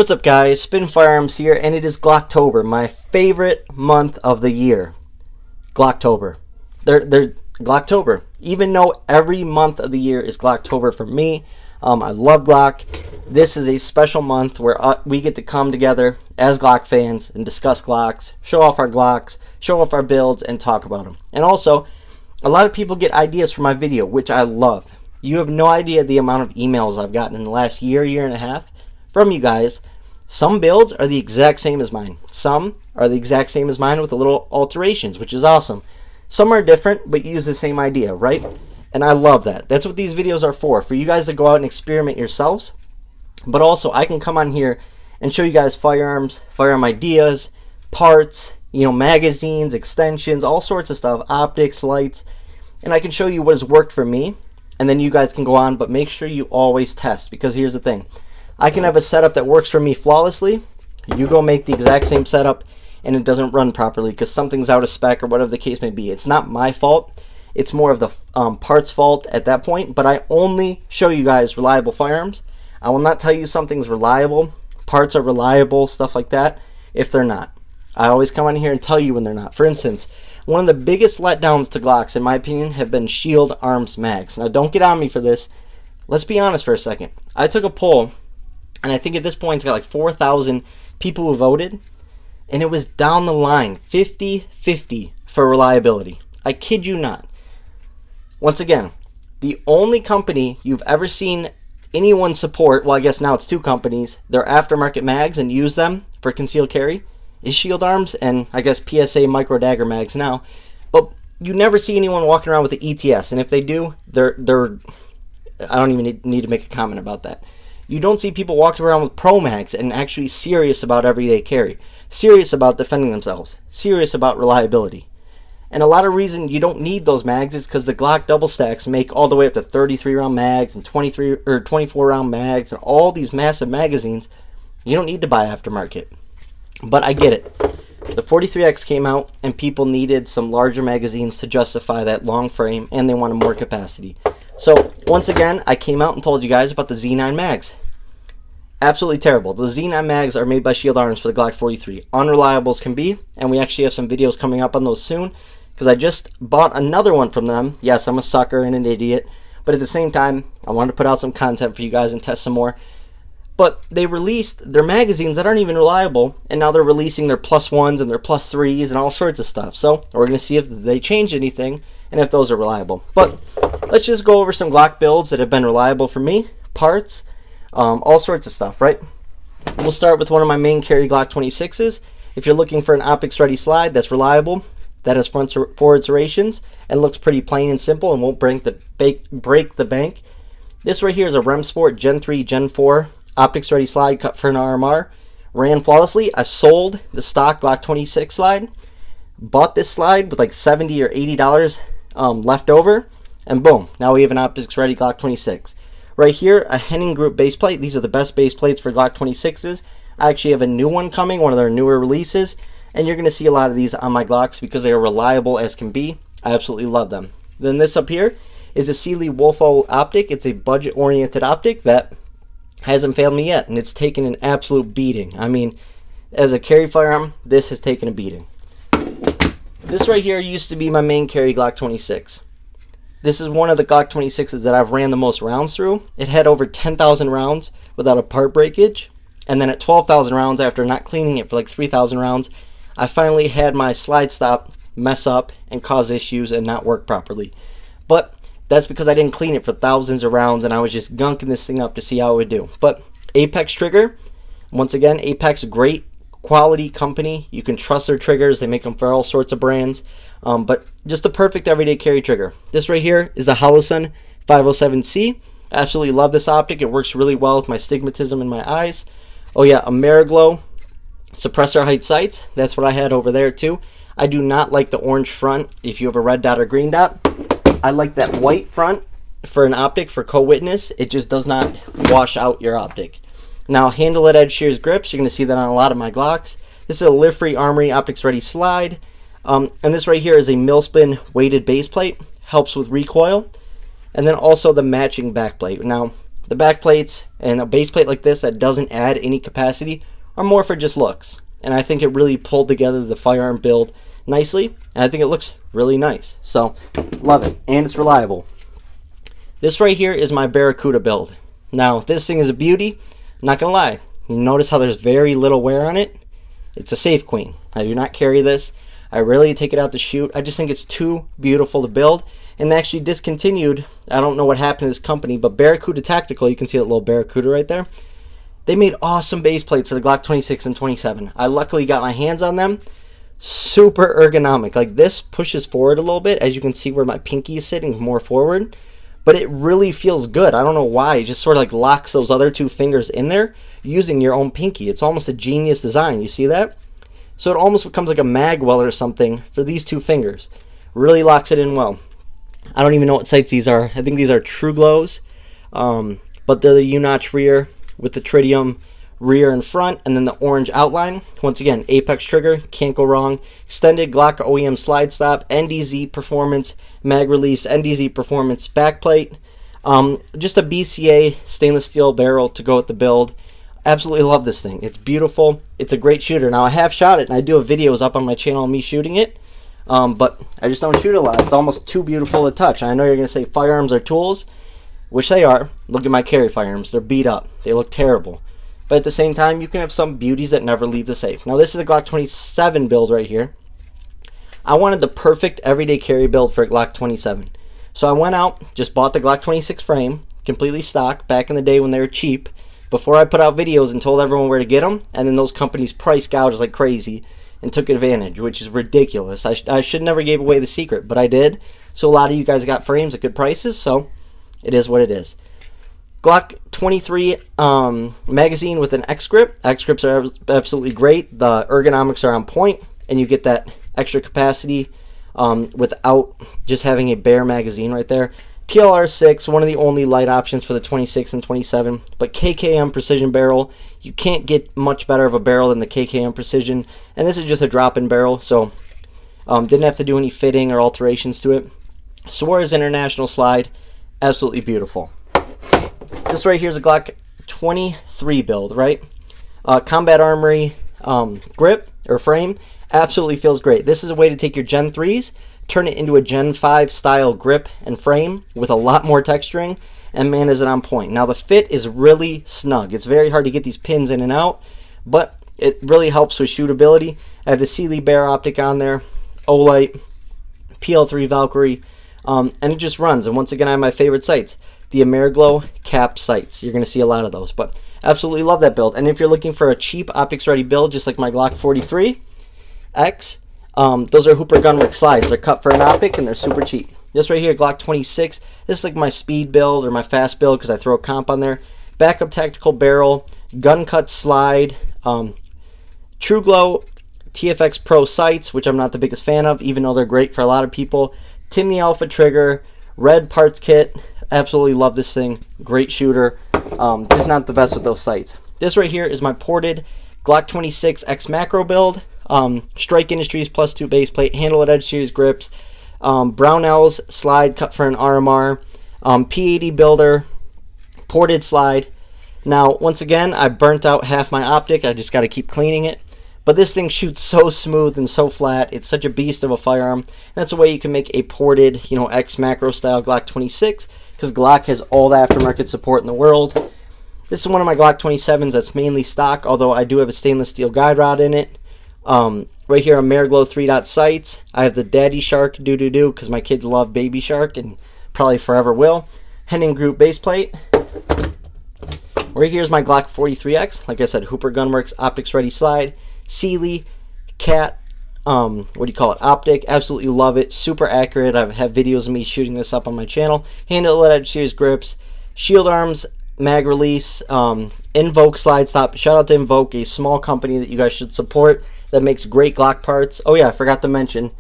What's up, guys? Spin Firearms here, and it is Glocktober, my favorite month of the year. Glocktober. They're Glocktober. Even though every month of the year is Glocktober for me, I love Glock. This is a special month where we get to come together as Glock fans and discuss Glocks, show off our Glocks, show off our builds, and talk about them. And also, a lot of people get ideas for my video, which I love. You have no idea the amount of emails I've gotten in the last year and a half from you guys. Some builds are the exact same as mine. Some are the exact same as mine with a little alterations, which is awesome. Some are different, but use the same idea, right? And I love that. That's what these videos are for you guys to go out and experiment yourselves. But also, I can come on here and show you guys firearms, firearm ideas, parts, magazines, extensions, all sorts of stuff, optics, lights, and I can show you what has worked for me, and then you guys can go on, but make sure you always test, because here's the thing. I can have a setup that works for me flawlessly. You go make the exact same setup and it doesn't run properly because something's out of spec or whatever the case may be. It's not my fault. It's more of the parts fault at that point, but I only show you guys reliable firearms. I will not tell you something's reliable, parts are reliable, stuff like that, if they're not. I always come on here and tell you when they're not. For instance, one of the biggest letdowns to Glocks, in my opinion, have been shield arms mags. Now, don't get on me for this. Let's be honest for a second. I took a poll, and I think at this point it's got like 4,000 people who voted, and it was down the line, 50-50 for reliability. I kid you not. Once again, the only company you've ever seen anyone support, well, I guess now it's two companies, their aftermarket mags and use them for concealed carry, is Shield Arms and I guess PSA micro dagger mags now. But you never see anyone walking around with the ETS, and if they do, they're I don't even need to make a comment about that. You don't see people walking around with pro mags and actually serious about everyday carry, serious about defending themselves, serious about reliability. And a lot of reason you don't need those mags is because the Glock double stacks make all the way up to 33 round mags and 23 or 24 round mags and all these massive magazines. You don't need to buy aftermarket. But I get it. The 43X came out and people needed some larger magazines to justify that long frame, and they wanted more capacity. So once again, I came out and told you guys about the Z9 mags. Absolutely terrible. The Z9 mags are made by Shield Arms for the Glock 43. Unreliable as can be, and we actually have some videos coming up on those soon, because I just bought another one from them. Yes, I'm a sucker and an idiot, but at the same time, I wanted to put out some content for you guys and test some more. But they released their magazines that aren't even reliable, and now they're releasing their +1s and their +3s and all sorts of stuff. So we're going to see if they change anything and if those are reliable. But let's just go over some Glock builds that have been reliable for me, parts, all sorts of stuff, right? We'll start with one of my main carry Glock 26s. If you're looking for an optics ready slide that's reliable, that has forward serrations, and looks pretty plain and simple and won't break the bank. This right here is a Rem Sport Gen 3, Gen 4 optics ready slide cut for an RMR. Ran flawlessly. I sold the stock Glock 26 slide, bought this slide with like $70 or $80 left over, and boom, now we have an optics ready Glock 26. Right here, a Henning Group base plate. These are the best base plates for Glock 26s. I actually have a new one coming, one of their newer releases, and you're going to see a lot of these on my Glocks because they are reliable as can be. I absolutely love them. Then this up here is a Sealy Wolfo optic. It's a budget-oriented optic that hasn't failed me yet, and it's taken an absolute beating. I mean, as a carry firearm, this has taken a beating. This right here used to be my main carry Glock 26. This is one of the Glock 26s that I've ran the most rounds through. It had over 10,000 rounds without a part breakage, and then at 12,000 rounds, after not cleaning it for like 3,000 rounds, I finally had my slide stop mess up and cause issues and not work properly. But that's because I didn't clean it for thousands of rounds and I was just gunking this thing up to see how it would do. But Apex trigger, once again, Apex, great quality company. You can trust their triggers. They make them for all sorts of brands. But just the perfect everyday carry trigger. This right here is a Holosun 507C. I absolutely love this optic. It works really well with my stigmatism in my eyes. Oh yeah, Ameriglow suppressor height sights. That's what I had over there too. I do not like the orange front if you have a red dot or green dot. I like that white front for an optic for co-witness. It just does not wash out your optic. Now, handle at edge shears grips. You're going to see that on a lot of my Glocks. This is a lift-free Armory optics ready slide. And this right here is a millspin weighted base plate. Helps with recoil. And then also the matching back plate. Now, The back plates and a base plate like this that doesn't add any capacity are more for just looks. And I think it really pulled together the firearm build nicely, and I think it looks really nice. So, love it, and it's reliable. This right here is my Barracuda build. Now, this thing is a beauty. I'm not gonna lie. You notice how there's very little wear on it? It's a safe queen. I do not carry this. I rarely take it out to shoot. I just think it's too beautiful to build. And they actually discontinued, I don't know what happened to this company, but Barracuda Tactical, you can see that little Barracuda right there. They made awesome base plates for the Glock 26 and 27. I luckily got my hands on them. Super ergonomic. Like, this pushes forward a little bit, as you can see where my pinky is sitting more forward. But it really feels good. I don't know why. It just sort of like locks those other two fingers in there using your own pinky. It's almost a genius design. You see that? So it almost becomes like a mag weld or something for these two fingers. Really locks it in well. I don't even know what sights these are. I think these are True Glows. But they're the U-notch rear with the tritium rear and front, and then the orange outline. Once again, Apex trigger, can't go wrong. Extended Glock OEM slide stop, NDZ performance, mag release, NDZ performance backplate. Just a BCA stainless steel barrel to go with the build. Absolutely love this thing. It's beautiful. It's a great shooter. Now, I have shot it, and I do have videos up on my channel of me shooting it. But I just don't shoot a lot. It's almost too beautiful to touch. I know you're going to say firearms are tools, which they are. Look at my carry firearms. They're beat up. They look terrible. But at the same time, you can have some beauties that never leave the safe. Now, this is a Glock 27 build right here. I wanted the perfect everyday carry build for a Glock 27. So I went out, just bought the Glock 26 frame, completely stock, back in the day when they were cheap, before I put out videos and told everyone where to get them, and then those companies price gouged like crazy and took advantage, which is ridiculous. I should never gave away the secret, but I did. So a lot of you guys got frames at good prices, so it is what it is. Glock 23 magazine with an X grip. X grips are absolutely great. The ergonomics are on point, and you get that extra capacity without just having a bare magazine right there. TLR 6, one of the only light options for the 26 and 27, but KKM Precision barrel. You can't get much better of a barrel than the KKM Precision, and this is just a drop-in barrel, so didn't have to do any fitting or alterations to it. Suarez International slide, absolutely beautiful. This right here is a Glock 23 build, right? Combat Armory grip or frame, absolutely feels great. This is a way to take your Gen 3s, turn it into a Gen 5 style grip and frame with a lot more texturing, and man, is it on point. Now, the fit is really snug. It's very hard to get these pins in and out, but it really helps with shootability. I have the Sealy Bear optic on there, Olight, PL3 Valkyrie, and it just runs. And once again, I have my favorite sights, the Ameriglow cap sights. You're going to see a lot of those, but absolutely love that build. And if you're looking for a cheap optics ready build, just like my Glock 43X, those are Hooper Gunworks slides. They're cut for an optic and they're super cheap. This right here, Glock 26. This is like my speed build or my fast build because I throw a comp on there. Backup tactical barrel, gun cut slide, True Glow TFX Pro sights, which I'm not the biggest fan of, even though they're great for a lot of people. Timney Alpha trigger, red parts kit. Absolutely love this thing. Great shooter. Just not the best with those sights. This right here is my ported Glock 26 X Macro build. Strike Industries +2 base plate, handle at edge series grips, Brownells slide cut for an RMR, P80 builder, ported slide. Now, once again, I burnt out half my optic. I just got to keep cleaning it. But this thing shoots so smooth and so flat. It's such a beast of a firearm. That's a way you can make a ported, X Macro style Glock 26, because Glock has all the aftermarket support in the world. This is one of my Glock 27s that's mainly stock, although I do have a stainless steel guide rod in it. Right here, Ameriglow 3-dot sights. I have the Daddy Shark doo-doo-doo because my kids love Baby Shark and probably forever will. Henning Group base plate. Right here's my Glock 43X. Like I said, Hooper Gunworks optics ready slide. Sealy Cat, optic. Absolutely love it. Super accurate. I have videos of me shooting this up on my channel. Handle at edge series grips. Shield arms, mag release. Invoke slide stop. Shout out to Invoke, a small company that you guys should support that makes great Glock parts. Oh yeah, I forgot to mention.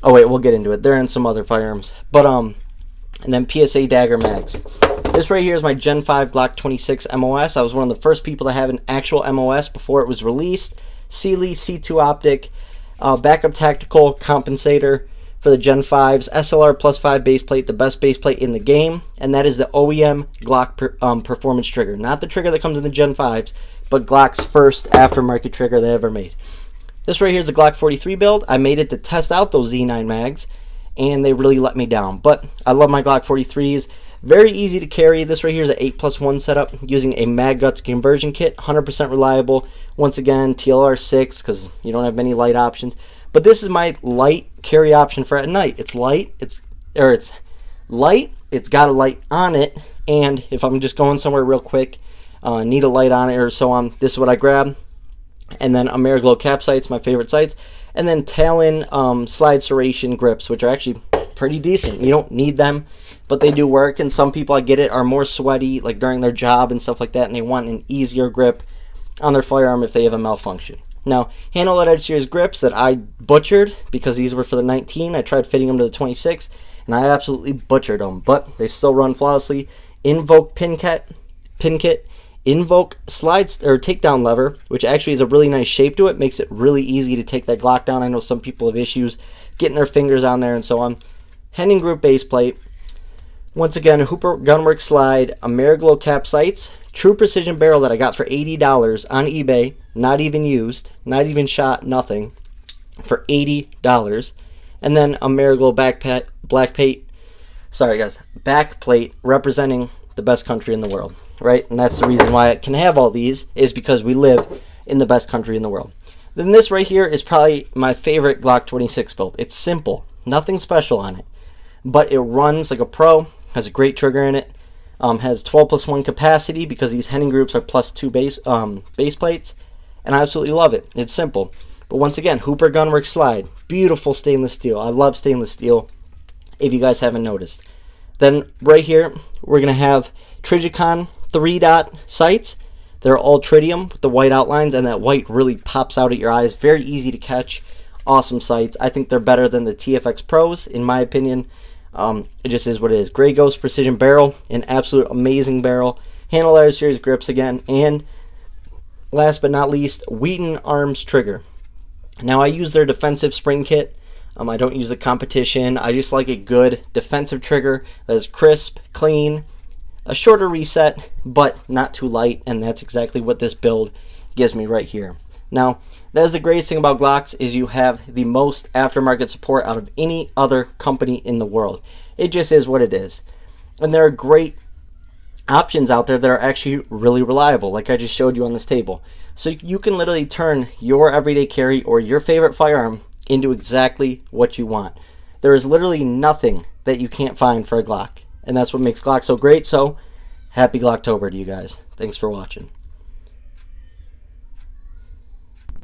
Oh wait, we'll get into it. They're in some other firearms. But and then PSA dagger mags. This right here is my Gen 5 Glock 26 MOS. I was one of the first people to have an actual MOS before it was released. Sealy C2 optic, backup tactical compensator, for the Gen 5's SLR plus 5 base plate, the best base plate in the game, and that is the OEM Glock performance trigger. Not the trigger that comes in the Gen 5s, but Glock's first aftermarket trigger they ever made. This right here is a Glock 43 build. I made it to test out those Z9 mags, and they really let me down. But I love my Glock 43s. Very easy to carry. This right here is an 8+1 setup using a Mag Guts conversion kit. 100% reliable. Once again, TLR 6 because you don't have many light options. But this is my light carry option for at night. It's light. It's light. It's got a light on it. And if I'm just going somewhere real quick, need a light on it or so on, this is what I grab. And then Ameriglow cap sights, my favorite sights. And then Talon slide serration grips, which are actually pretty decent. You don't need them, but they do work. And some people, I get it, are more sweaty, like during their job and stuff like that, and they want an easier grip on their firearm if they have a malfunction. Now, handle edge series grips that I butchered because these were for the 19. I tried fitting them to the 26, and I absolutely butchered them, but they still run flawlessly. Invoke pin kit, Invoke slide or takedown lever, which actually is a really nice shape to it. Makes it really easy to take that Glock down. I know some people have issues getting their fingers on there and so on. Henning Group base plate. Once again, Hooper Gunworks slide, Ameriglow cap sights, true precision barrel that I got for $80 on eBay, not even used, not even shot, nothing, for $80. And then Ameriglow back plate representing the best country in the world, right? And that's the reason why I can have all these, is because we live in the best country in the world. Then this right here is probably my favorite Glock 26 build. It's simple, nothing special on it, but it runs like a pro, has a great trigger in it, has 12+1 capacity because these Henning groups are +2 base plates, and I absolutely love it. It's simple. But once again, Hooper Gunworks slide, beautiful stainless steel. I love stainless steel, if you guys haven't noticed. Then right here, we're going to have Trijicon 3-dot sights. They're all tritium with the white outlines, and that white really pops out at your eyes. Very easy to catch. Awesome sights. I think they're better than the TFX Pros, in my opinion. It just is what it is. Grey Ghost precision barrel, an absolute amazing barrel. Handle edge series grips again, and last but not least, Wheaton Arms trigger. Now I use their defensive spring kit. I don't use the competition. I just like a good defensive trigger that is crisp, clean, a shorter reset, but not too light, and that's exactly what this build gives me right here. Now, that is the greatest thing about Glocks, is you have the most aftermarket support out of any other company in the world. It just is what it is. And there are great options out there that are actually really reliable, like I just showed you on this table. So you can literally turn your everyday carry or your favorite firearm into exactly what you want. There is literally nothing that you can't find for a Glock. And that's what makes Glock so great. So, happy Glocktober to you guys. Thanks for watching.